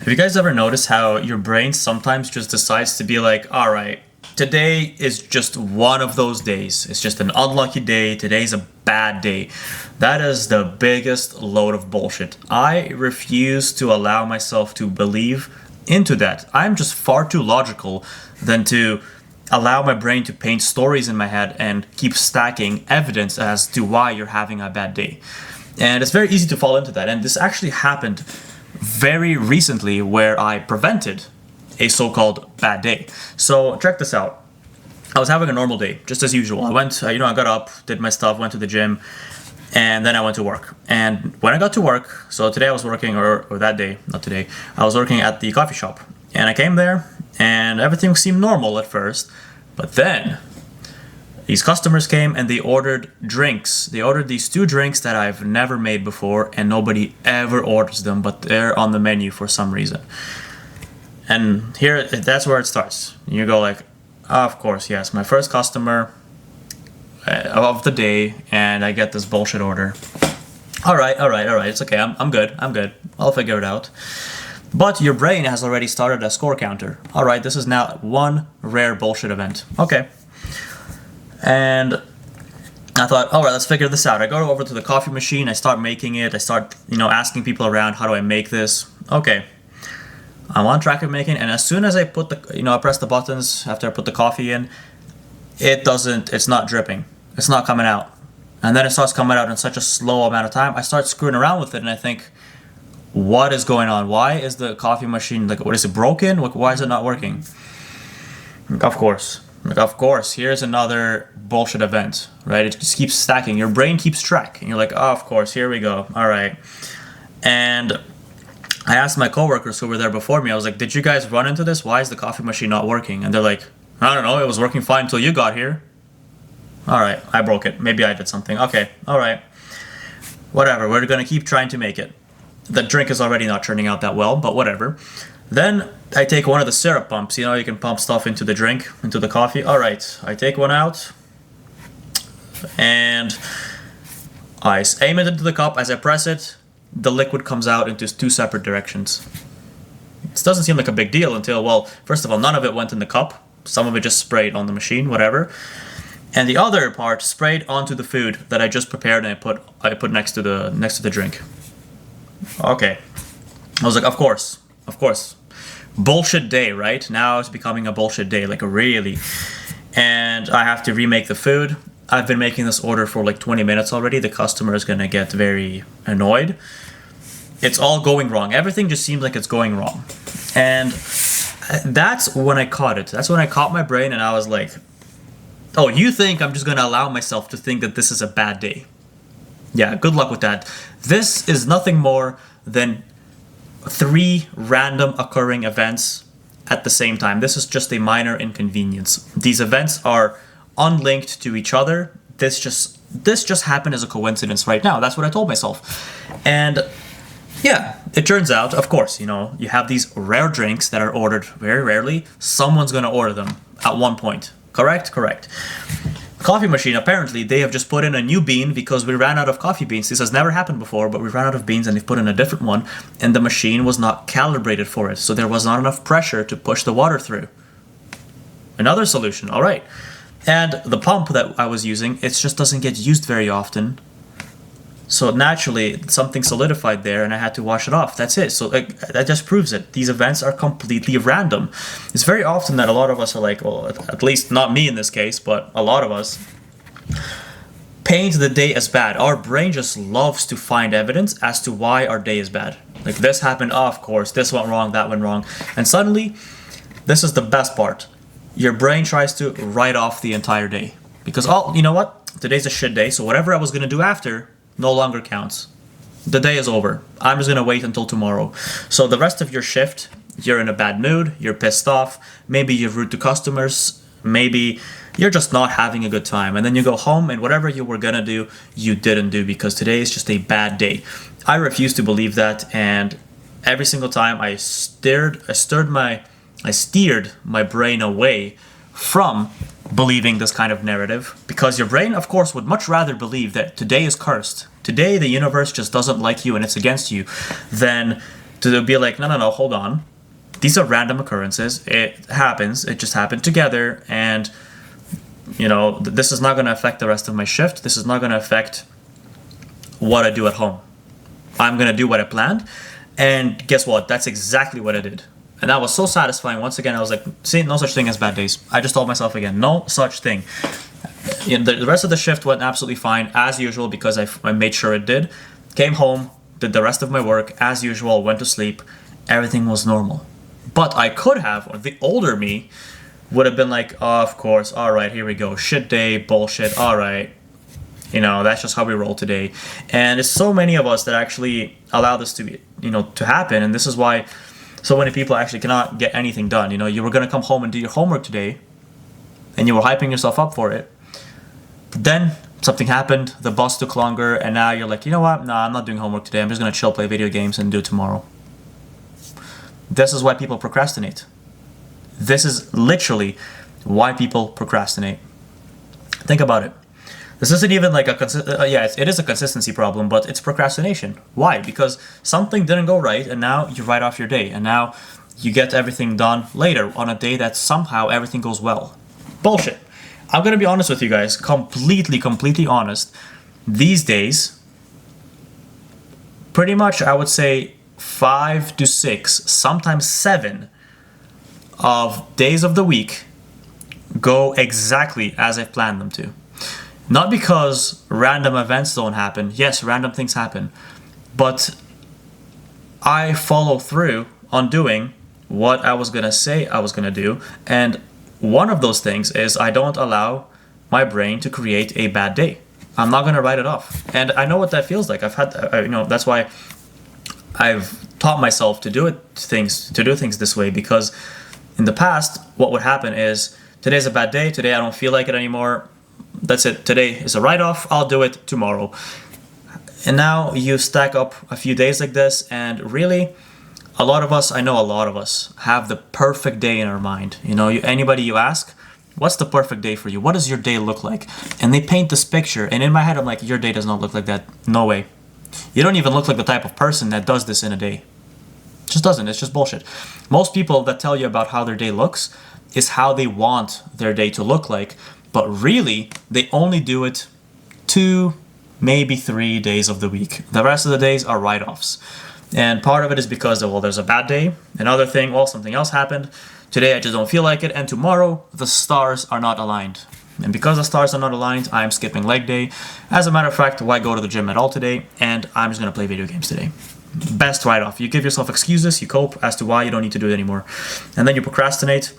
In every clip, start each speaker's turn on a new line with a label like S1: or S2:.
S1: Have you guys ever noticed how your brain sometimes just decides to be like, all right, today is just one of those days. It's just an unlucky day. Today's a bad day. That is the biggest load of bullshit. I refuse to allow myself to believe into that. I'm just far too logical than to allow my brain to paint stories in my head and keep stacking evidence as to why you're having a bad day. And it's very easy to fall into that. And this actually happened very recently where I prevented a so-called bad day. So check this out. I was having a normal day, just as usual. I went, I got up, did my stuff, went to the gym, and then I went to work. And when I got to work, so today I was working, or that day, not today, I was working at the coffee shop. And I came there, and everything seemed normal at first. But then these customers came and they ordered drinks. They ordered these two drinks that I've never made before, and nobody ever orders them, but they're on the menu for some reason. And here, that's where it starts. You go like, oh, of course, yes, my first customer of the day, and I get this bullshit order. All right, it's okay, I'm good, I'll figure it out. But your brain has already started a score counter. All right, this is now one rare bullshit event. Okay. And I thought, all right, let's figure this out. I go over to the coffee machine. I start making it. I start, asking people around, how do I make this? Okay. I'm on track of making it. And as soon as I put I press the buttons after I put the coffee in, it's not dripping. It's not coming out. And then it starts coming out in such a slow amount of time. I start screwing around with it and I think, what is going on? Why is the coffee machine, what is it, broken? Why is it not working? Of course, here's another bullshit event, right? It just keeps stacking. Your brain keeps track. And you're like, oh, of course, here we go. All right. And I asked my coworkers who were there before me, I was like, did you guys run into this? Why is the coffee machine not working? And they're like, I don't know, it was working fine until you got here. All right, I broke it. Maybe I did something. Okay, all right. Whatever, we're going to keep trying to make it. The drink is already not turning out that well, but whatever. Then I take one of the syrup pumps. You can pump stuff into the drink, into the coffee. All right, I take one out and I aim it into the cup. As I press it, the liquid comes out into two separate directions. This doesn't seem like a big deal until, well, first of all, none of it went in the cup. Some of it just sprayed on the machine, whatever. And the other part sprayed onto the food that I just prepared and I put next to the drink. Okay. I was like, of course. Bullshit day, right? Now it's becoming a bullshit day, really. And I have to remake the food. I've been making this order for 20 minutes already. The customer is going to get very annoyed. It's all going wrong. Everything just seems like it's going wrong. And that's when I caught it. That's when I caught my brain and I was like, oh, you think I'm just going to allow myself to think that this is a bad day? Yeah, good luck with that. This is nothing more than 3 random occurring events at the same time. This is just a minor inconvenience. These events are unlinked to each other. This just happened as a coincidence right now. That's what I told myself. And yeah, it turns out, of course, you have these rare drinks that are ordered very rarely. Someone's going to order them at one point. Correct? Coffee machine, apparently they have just put in a new bean because we ran out of coffee beans. This has never happened before, but we ran out of beans and they've put in a different one and the machine was not calibrated for it, so there was not enough pressure to push the water through. Another solution, all right. And the pump that I was using, it just doesn't get used very often, so naturally something solidified there and I had to wash it off. That's it. So that just proves it. These events are completely random. It's very often that a lot of us are like, well, at least not me in this case, but a lot of us paint the day as bad. Our brain just loves to find evidence as to why our day is bad. This happened, oh, of course, this went wrong, that went wrong. And suddenly, this is the best part. Your brain tries to write off the entire day. Because, oh, you know what? Today's a shit day, so whatever I was going to do after no longer counts. The day is over. I'm just going to wait until tomorrow. So the rest of your shift, you're in a bad mood, you're pissed off, maybe you're rude to customers, maybe you're just not having a good time. And then you go home and whatever you were going to do, you didn't do because today is just a bad day. I refuse to believe that, and every single time I steered my brain away from believing this kind of narrative, because your brain, of course, would much rather believe that today is cursed. Today, the universe just doesn't like you and it's against you, than to be like, no, hold on. These are random occurrences. It happens. It just happened together. And, this is not going to affect the rest of my shift. This is not going to affect what I do at home. I'm going to do what I planned. And guess what? That's exactly what I did. And that was so satisfying. Once again, I was like, see, no such thing as bad days. I just told myself again, no such thing. The rest of the shift went absolutely fine, as usual, because I made sure it did. Came home, did the rest of my work, as usual, went to sleep. Everything was normal. But I could have, or the older me would have been like, oh, of course, all right, here we go. Shit day, bullshit, all right. That's just how we roll today. And it's so many of us that actually allow this to be, to happen. And this is why so many people actually cannot get anything done. You were going to come home and do your homework today, and you were hyping yourself up for it. But then something happened, the bus took longer, and now you're like, you know what? No, I'm not doing homework today. I'm just going to chill, play video games, and do it tomorrow. This is why people procrastinate. This is literally why people procrastinate. Think about it. This isn't even like it is a consistency problem, but it's procrastination. Why? Because something didn't go right, and now you write off your day, and now you get everything done later on a day that somehow everything goes well. Bullshit. I'm gonna be honest with you guys, completely honest. These days, pretty much I would say 5 to 6, sometimes 7 of days of the week go exactly as I planned them to. Not because random events don't happen. Yes, random things happen. But I follow through on doing what I was going to say I was going to do. And one of those things is I don't allow my brain to create a bad day. I'm not going to write it off. And I know what that feels like. I've had, that's why I've taught myself to do things this way, because in the past, what would happen is today's a bad day. Today I don't feel like it anymore. That's it. Today is a write-off. I'll do it tomorrow. And now you stack up a few days like this, and really, I know a lot of us have the perfect day in our mind. Anybody you ask, what's the perfect day for you? What does your day look like? And they paint this picture, and in my head, I'm like, your day does not look like that. No way. You don't even look like the type of person that does this in a day. It just doesn't. It's just bullshit. Most people that tell you about how their day looks is how they want their day to look like. But really, they only do it 2, maybe 3 days of the week. The rest of the days are write-offs. And part of it is because, there's a bad day. Another thing, something else happened. Today I just don't feel like it. And tomorrow, the stars are not aligned. And because the stars are not aligned, I'm skipping leg day. As a matter of fact, why go to the gym at all today? And I'm just going to play video games today. Best write-off. You give yourself excuses, you cope as to why you don't need to do it anymore. And then you procrastinate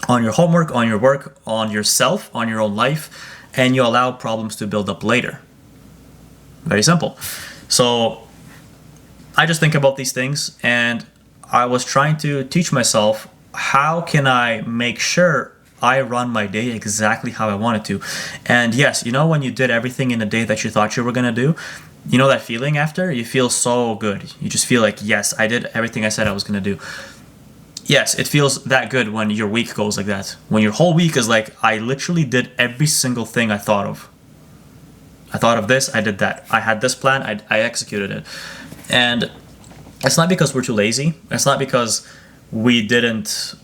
S1: on your homework, on your work, on yourself, on your own life, and you allow problems to build up later. Very simple. So I just think about these things, and I was trying to teach myself, how can I make sure I run my day exactly how I want it to? And yes, when you did everything in a day that you thought you were going to do, that feeling after? You feel so good. You just feel like, yes, I did everything I said I was going to do. Yes, it feels that good when your week goes like that. When your whole week is like, I literally did every single thing I thought of. I thought of this, I did that. I had this plan, I executed it. And it's not because we're too lazy. It's not because we didn't,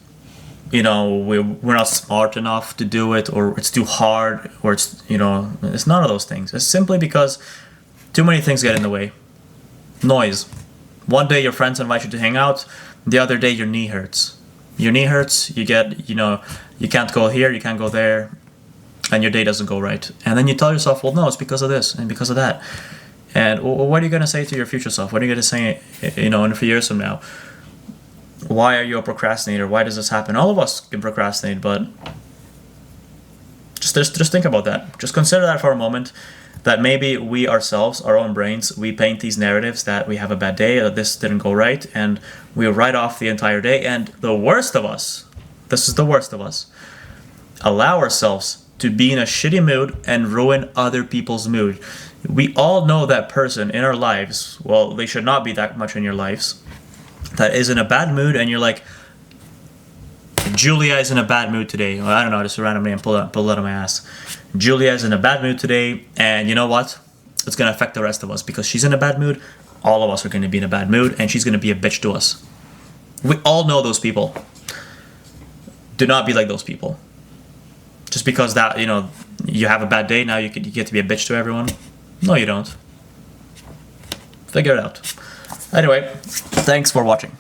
S1: we're not smart enough to do it, or it's too hard, or it's none of those things. It's simply because too many things get in the way. Noise. One day your friends invite you to hang out. The other day your knee hurts. Your knee hurts, you get, you can't go here, you can't go there, and your day doesn't go right. And then you tell yourself, well, no, it's because of this and because of that. And what are you going to say to your future self? What are you going to say, in a few years from now? Why are you a procrastinator? Why does this happen? All of us can procrastinate, but just think about that. Just consider that for a moment, that maybe we ourselves, our own brains, we paint these narratives that we have a bad day, that this didn't go right, and we write off the entire day. And the worst of us, this is the worst of us, allow ourselves to be in a shitty mood and ruin other people's mood. We all know that person in our lives, well, they should not be that much in your lives, that is in a bad mood, and you're like, Julia is in a bad mood today. Well, I don't know, just a random name, pull it out of my ass. Julia is in a bad mood today, and you know what? It's going to affect the rest of us because she's in a bad mood. all of us are going to be in a bad mood, and she's going to be a bitch to us. We all know those people. Do not be like those people. Just because that, you know, you have a bad day, now you get to be a bitch to everyone. No, you don't. Figure it out. Anyway, thanks for watching.